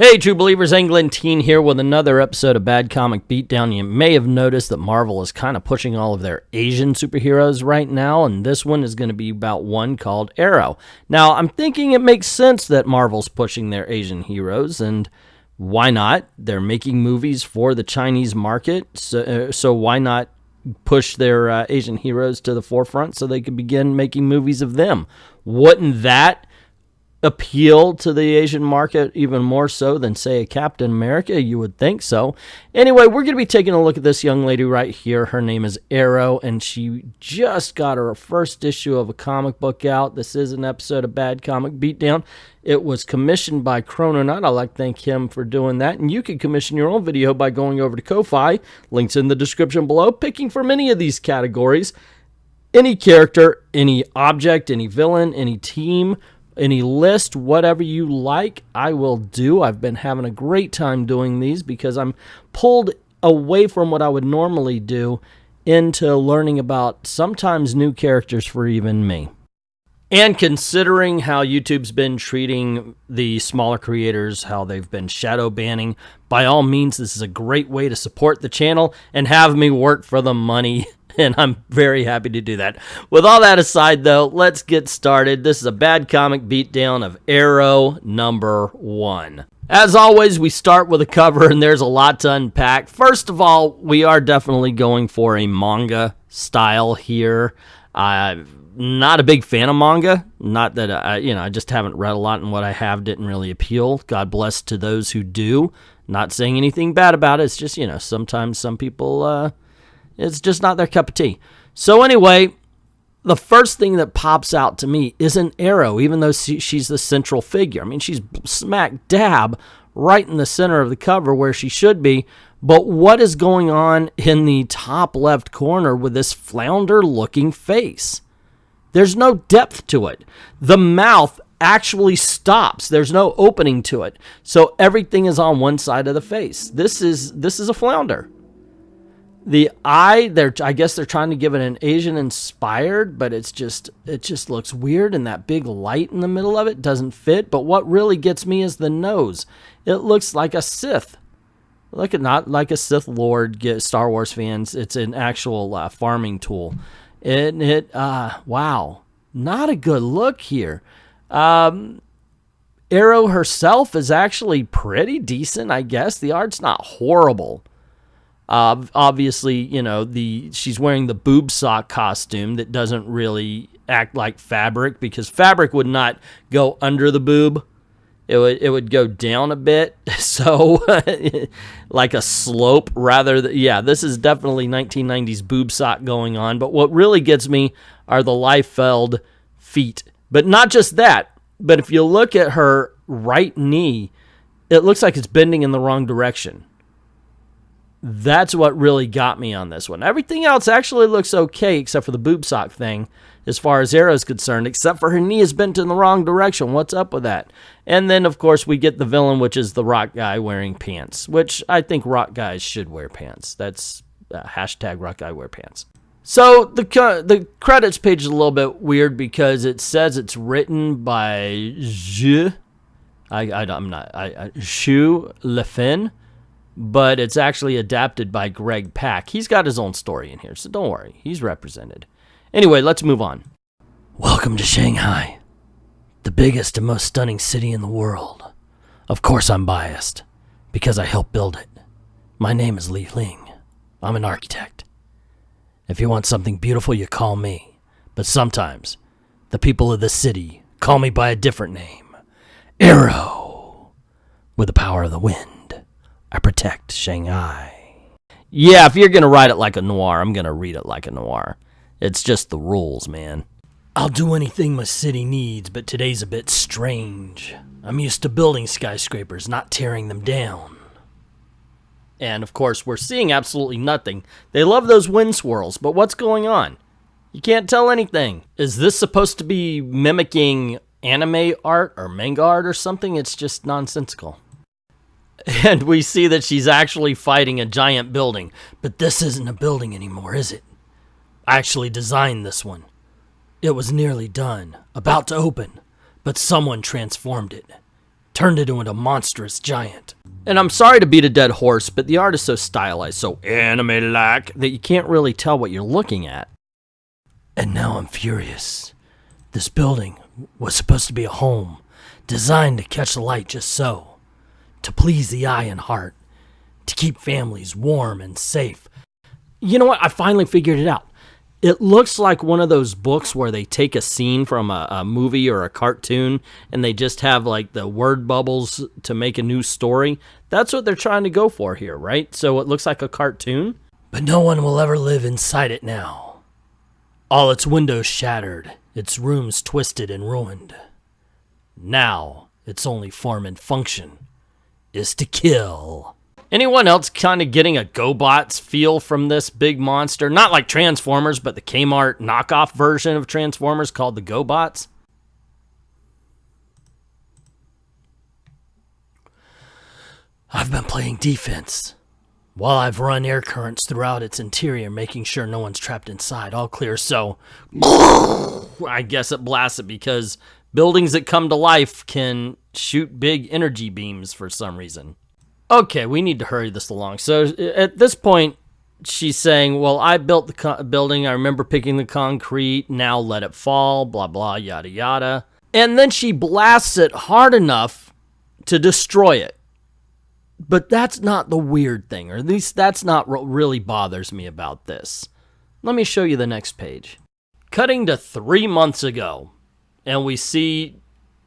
Hey, True Believers, England here with another episode of Bad Comic Beatdown. You may have noticed that Marvel is kind of pushing all of their Asian superheroes right now, and this one is going to be about one called Aero. Now, I'm thinking it makes sense that Marvel's pushing their Asian heroes, and why not? They're making movies for the Chinese market, so why not push their Asian heroes to the forefront so they could begin making movies of them? Wouldn't that appeal to the Asian market even more so than, say, a Captain America? You would think so. Anyway, we're going to be taking a look at this young lady right here. Her name is Aero, and she just got her first issue of a comic book out. This is an episode of Bad Comic Beatdown. It was commissioned by Chrononaut. I'd like to thank him for doing that. And you can commission your own video by going over to Ko-Fi. Links in the description below. Picking from any of these categories. Any character, any object, any villain, any team, any list, whatever you like, I will do. I've been having a great time doing these because I'm pulled away from what I would normally do into learning about sometimes new characters for even me. And considering how YouTube's been treating the smaller creators, how they've been shadow banning, by all means, this is a great way to support the channel and have me work for the money. And I'm very happy to do that. With all that aside, though, let's get started. This is a Bad Comic Beatdown of Aero number 1. As always, we start with a cover, and there's a lot to unpack. First of all, we are definitely going for a manga style here. Not a big fan of manga. Not that I just haven't read a lot, and what I have didn't really appeal. God bless to those who do. Not saying anything bad about it. It's just, sometimes some people, it's just not their cup of tea. So anyway, the first thing that pops out to me isn't Aero, even though she's the central figure. I mean, she's smack dab right in the center of the cover where she should be. But what is going on in the top left corner with this flounder-looking face? There's no depth to it. The mouth actually stops. There's no opening to it. So everything is on one side of the face. This is a flounder. The eye, I guess they're trying to give it an Asian inspired, but it just looks weird, and that big light in the middle of it doesn't fit. But what really gets me is the nose. It looks like a Sith. Not like a Sith Lord, Star Wars fans. It's an actual farming tool. Wow. Not a good look here. Aero herself is actually pretty decent, I guess. The art's not horrible. Obviously, she's wearing the boob sock costume that doesn't really act like fabric, because fabric would not go under the boob. It would go down a bit, so like a slope rather than, this is definitely 1990s boob sock going on. But what really gets me are the Liefeld feet. But not just that, but if you look at her right knee, it looks like it's bending in the wrong direction. That's what really got me on this one. Everything else actually looks okay except for the boob sock thing as far as Aero is concerned, except for her knee is bent in the wrong direction. What's up with that? And then, of course, we get the villain, which is the rock guy wearing pants, which I think rock guys should wear pants. That's hashtag rock guy wear pants. So the credits page is a little bit weird because it says it's written by Shu Lefin, but it's actually adapted by Greg Pak. He's got his own story in here, so don't worry. He's represented. Anyway, let's move on. Welcome to Shanghai, the biggest and most stunning city in the world. Of course I'm biased, because I helped build it. My name is Li Ling. I'm an architect. If you want something beautiful, you call me. But sometimes, the people of this city call me by a different name. Aero. With the power of the wind, I protect Shanghai. Yeah, if you're going to write it like a noir, I'm going to read it like a noir. It's just the rules, man. I'll do anything my city needs, but today's a bit strange. I'm used to building skyscrapers, not tearing them down. And, of course, we're seeing absolutely nothing. They love those wind swirls, but what's going on? You can't tell anything. Is this supposed to be mimicking anime art or manga art or something? It's just nonsensical. And we see that she's actually fighting a giant building. But this isn't a building anymore, is it? I actually designed this one. It was nearly done, about to open, but someone transformed it. turned it into a monstrous giant. And I'm sorry to beat a dead horse, but the art is so stylized, so anime-like, that you can't really tell what you're looking at. And now I'm furious. This building was supposed to be a home, designed to catch the light just so, to please the eye and heart, to keep families warm and safe. You know what? I finally figured it out. It looks like one of those books where they take a scene from a movie or a cartoon and they just have like the word bubbles to make a new story. That's what they're trying to go for here, right? So it looks like a cartoon. But no one will ever live inside it now. All its windows shattered, its rooms twisted and ruined. Now, its only form and function is to kill. Anyone else kind of getting a GoBots feel from this big monster? Not like Transformers, but the Kmart knockoff version of Transformers called the GoBots? I've been playing defense. While I've run air currents throughout its interior, making sure no one's trapped inside. All clear, so I guess it blasts it because buildings that come to life can shoot big energy beams for some reason. Okay, we need to hurry this along. So at this point, she's saying, well, I built the building. I remember picking the concrete. Now let it fall, blah, blah, yada, yada. And then she blasts it hard enough to destroy it. But that's not the weird thing, or at least that's not what really bothers me about this. Let me show you the next page. Cutting to 3 months ago, and we see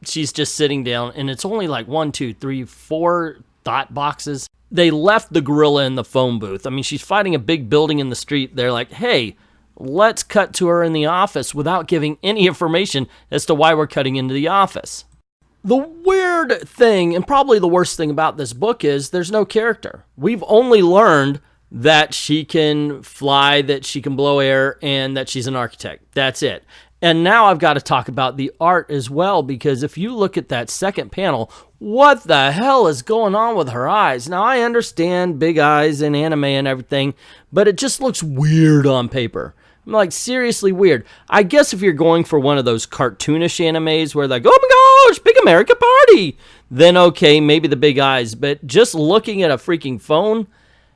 she's just sitting down, and it's only like 1, 2, 3, 4 thought boxes. They left the gorilla in the phone booth. I mean, she's fighting a big building in the street. They're like, hey, let's cut to her in the office without giving any information as to why we're cutting into the office. The weird thing, and probably the worst thing about this book, is there's no character. We've only learned that she can fly, that she can blow air, and that she's an architect. That's it. And now I've got to talk about the art as well, because if you look at that second panel, what the hell is going on with her eyes? Now, I understand big eyes and anime and everything, but it just looks weird on paper. I'm like, seriously weird. I guess if you're going for one of those cartoonish animes where like, oh my gosh, big America party, then okay, maybe the big eyes. But just looking at a freaking phone,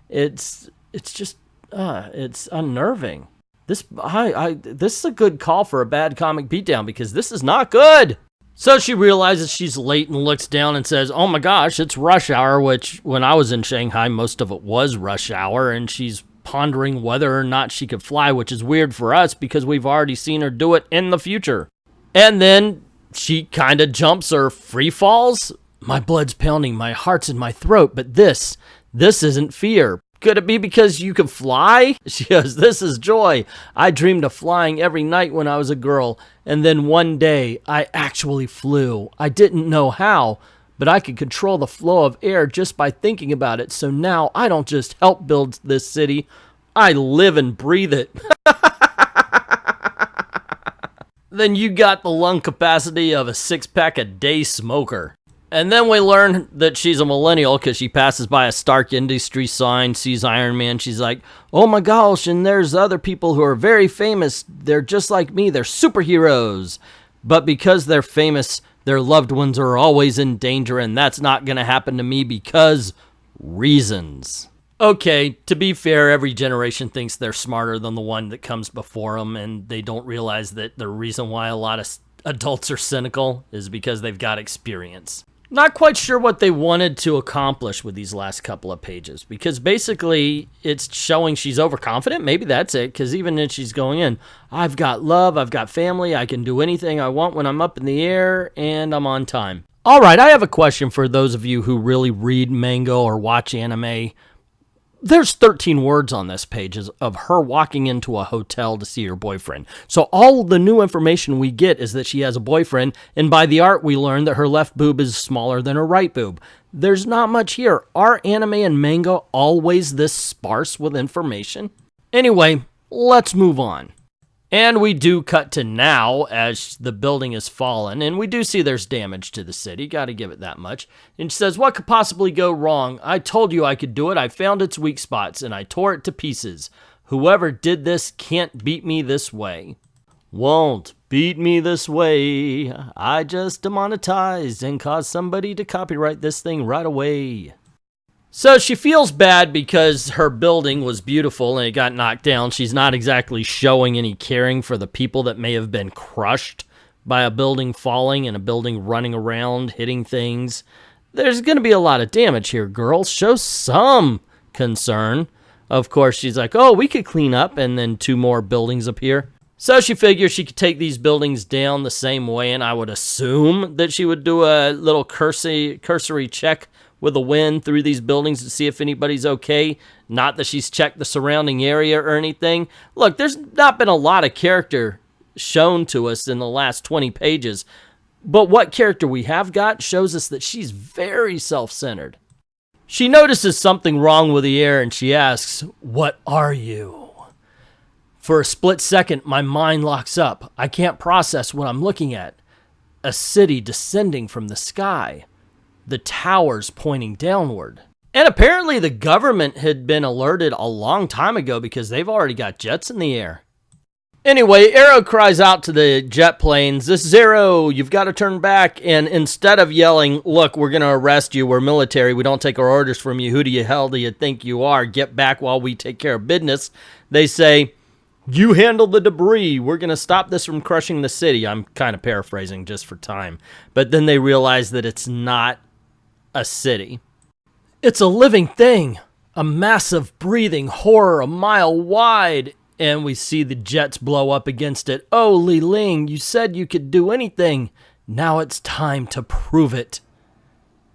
it's just, it's unnerving. This is a good call for a bad comic beatdown because this is not good. So she realizes she's late and looks down and says, oh my gosh, it's rush hour, which when I was in Shanghai, most of it was rush hour, and she's pondering whether or not she could fly, which is weird for us because we've already seen her do it in the future. And then she kind of jumps or free falls. My blood's pounding, my heart's in my throat, but this isn't fear. Could it be because you could fly? She goes, this is joy. I dreamed of flying every night when I was a girl, and then one day I actually flew. I didn't know how, but I could control the flow of air just by thinking about it, so now I don't just help build this city, I live and breathe it. Then you got the lung capacity of a 6-pack a day smoker. And then we learn that she's a millennial because she passes by a Stark Industries sign, sees Iron Man. She's like, oh my gosh, and there's other people who are very famous. They're just like me. They're superheroes. But because they're famous, their loved ones are always in danger, and that's not going to happen to me because reasons. Okay, to be fair, every generation thinks they're smarter than the one that comes before them, and they don't realize that the reason why a lot of adults are cynical is because they've got experience. Not quite sure what they wanted to accomplish with these last couple of pages, because basically it's showing she's overconfident. Maybe that's it, because even as she's going in, I've got love, I've got family, I can do anything I want when I'm up in the air, and I'm on time. All right, I have a question for those of you who really read manga or watch anime. There's 13 words on this page of her walking into a hotel to see her boyfriend. So all the new information we get is that she has a boyfriend, and by the art we learn that her left boob is smaller than her right boob. There's not much here. Are anime and manga always this sparse with information? Anyway, let's move on. And we do cut to now as the building has fallen, and we do see there's damage to the city. Got to give it that much. And she says, what could possibly go wrong? I told you I could do it. I found its weak spots, and I tore it to pieces. Whoever did this can't beat me this way. Won't beat me this way. I just demonetized and caused somebody to copyright this thing right away. So she feels bad because her building was beautiful and it got knocked down. She's not exactly showing any caring for the people that may have been crushed by a building falling and a building running around, hitting things. There's going to be a lot of damage here, girls. Show some concern. Of course, she's like, oh, we could clean up, and then 2 more buildings appear. So she figures she could take these buildings down the same way, and I would assume that she would do a little cursory check with a wind through these buildings to see if anybody's okay. Not that she's checked the surrounding area or anything. Look, there's not been a lot of character shown to us in the last 20 pages, but what character we have got shows us that she's very self-centered. She notices something wrong with the air and she asks, "What are you?" For a split second, my mind locks up. I can't process what I'm looking at. A city descending from the sky. The towers pointing downward. And apparently the government had been alerted a long time ago because they've already got jets in the air. Anyway, Aero cries out to the jet planes, "This is Aero, you've got to turn back." And instead of yelling, "Look, we're going to arrest you, we're military, we don't take our orders from you, who the hell do you think you are, get back while we take care of business," they say, "You handle the debris, we're going to stop this from crushing the city." I'm kind of paraphrasing just for time. But then they realize that it's not a city. It's a living thing, a massive breathing horror a mile wide. And we see the jets blow up against it. "Oh, Li Ling, you said you could do anything. Now it's time to prove it."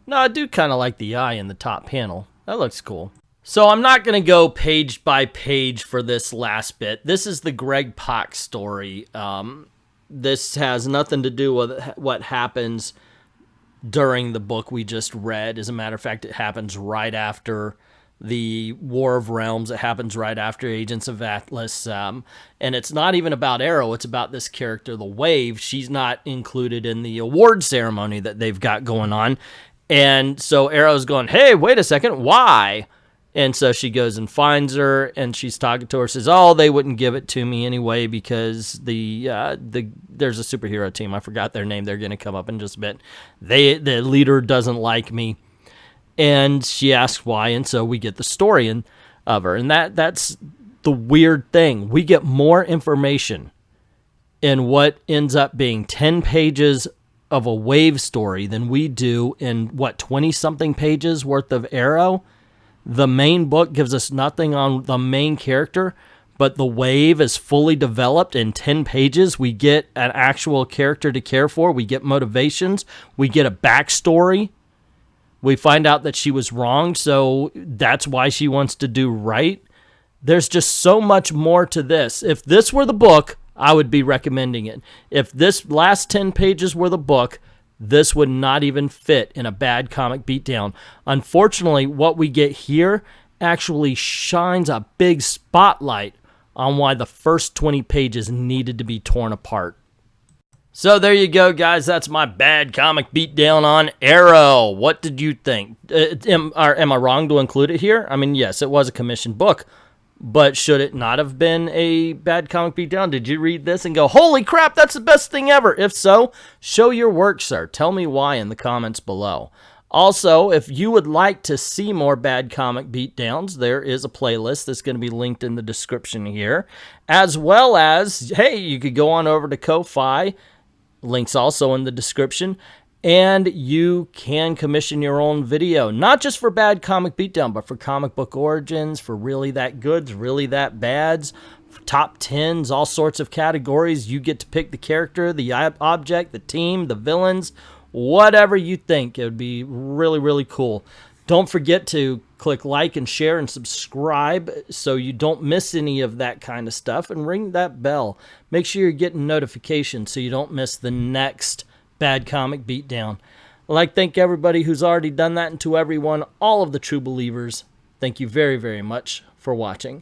Now, I do kind of like the eye in the top panel. That looks cool. So I'm not going to go page by page for this last bit. This is the Greg Pak story. This has nothing to do with what happens during the book we just read. As a matter of fact, it happens right after the War of Realms. It happens right after Agents of Atlas. And it's not even about Aero. It's about this character, the Wave. She's not included in the award ceremony that they've got going on. And so Aero's going, "Hey, wait a second, why?" And so she goes and finds her, and she's talking to her, says, "Oh, they wouldn't give it to me anyway because there's a superhero team. I forgot their name. They're going to come up in just a bit. The leader doesn't like me." And she asks why, and so we get the story of her. And that's the weird thing. We get more information in what ends up being 10 pages of a Wave story than we do in, 20-something pages worth of Aero. The main book gives us nothing on the main character, but the Wave is fully developed in 10 pages. We get an actual character to care for. We get motivations. We get a backstory. We find out that she was wronged, so that's why she wants to do right. There's just so much more to this. If this were the book, I would be recommending it. If this last 10 pages were the book, this would not even fit in a bad comic beatdown. Unfortunately, what we get here actually shines a big spotlight on why the first 20 pages needed to be torn apart. So there you go, guys. That's my bad comic beatdown on Aero. What did you think? Am I wrong to include it here? I mean, yes, it was a commissioned book, but should it not have been a bad comic beatdown? Did you read this and go, "Holy crap, that's the best thing ever"? If so, show your work, sir. Tell me why in the comments below. Also, if you would like to see more bad comic beatdowns, there is a playlist that's going to be linked in the description here, as well as, hey, you could go on over to Ko-Fi. Links also in the description. And you can commission your own video, not just for bad comic beatdown, but for comic book origins, for really that goods, really that bads, top 10s, all sorts of categories. You get to pick the character, the object, the team, the villains, whatever you think. It would be really, really cool. Don't forget to click like and share and subscribe so you don't miss any of that kind of stuff, and ring that bell. Make sure you're getting notifications so you don't miss the next bad comic beatdown. I'd like to thank everybody who's already done that, and to everyone, all of the true believers, thank you very, very much for watching.